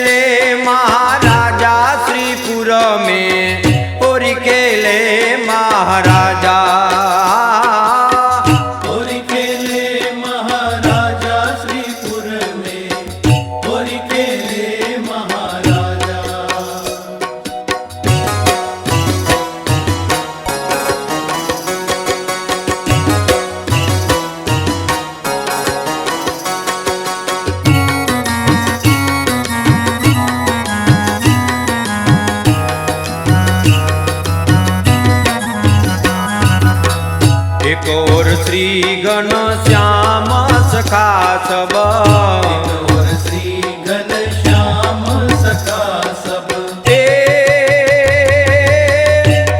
खेले महाराजा श्रीपुर में, होरी खेले महाराजा, होरी खेले महाराजा श्रीपुर में, होरी खेले महाराजा। एक और श्री घनश्याम सखा सब, एक और श्री घनश्याम सखा सब,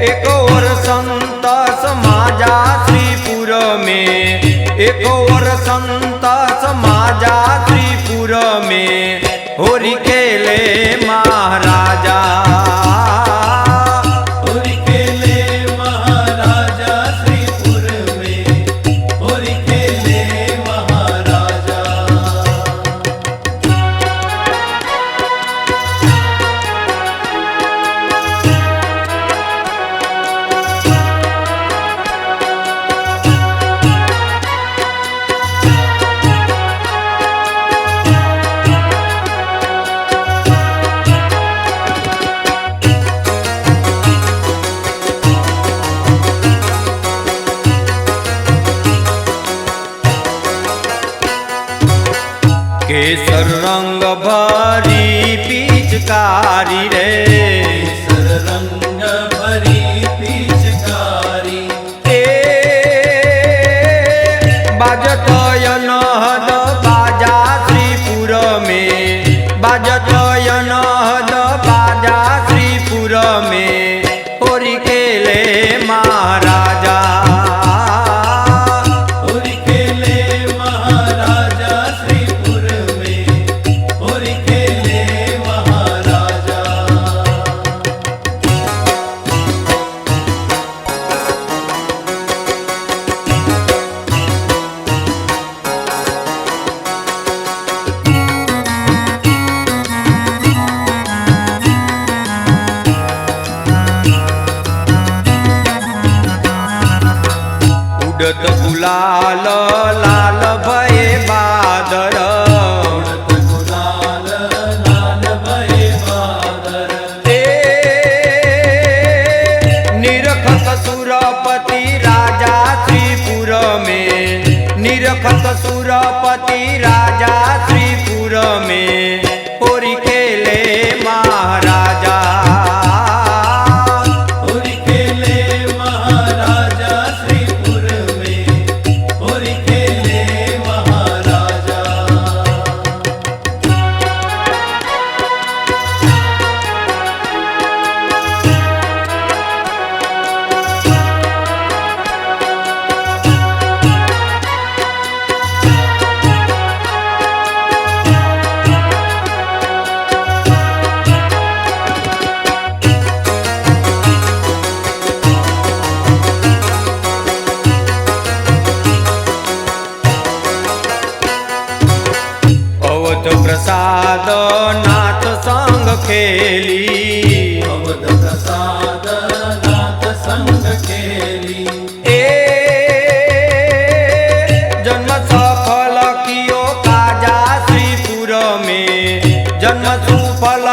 एक और संत समाजा श्रीपुर में, एक और संत समाजा श्रीपुर में, होरी खेले महाराजा, होरी खेले महाराजा श्रीपुर में, होरी खेले महाराजा। केसर रंग भरी पिचकारी रे, केसर रंग भरी पिचकारी, बाजत अनहद बाजा श्रीपुर में, बाजत अनहद बाजा श्रीपुर में, होरी खेले महाराजा, होरी खेले महाराजा श्रीपुर में, होरी खेले महाराजा। उड़त गुलाल लाल भये बादर, उड़त गुलाल लाल भये बादर, निरखत सुरपति राजा श्रीपुर में, निरखत सुरपति राजा श्रीपुर में, होरी खेले महाराजा, होरी खेले महाराजा श्रीपुर में, होरी खेले महाराजा। अवध प्रसाद नाथ संग खेली, अवध प्रसाद नाथ संग खेली, जन्म सफल कियो काजा श्रीपुर में, जन्म सुफल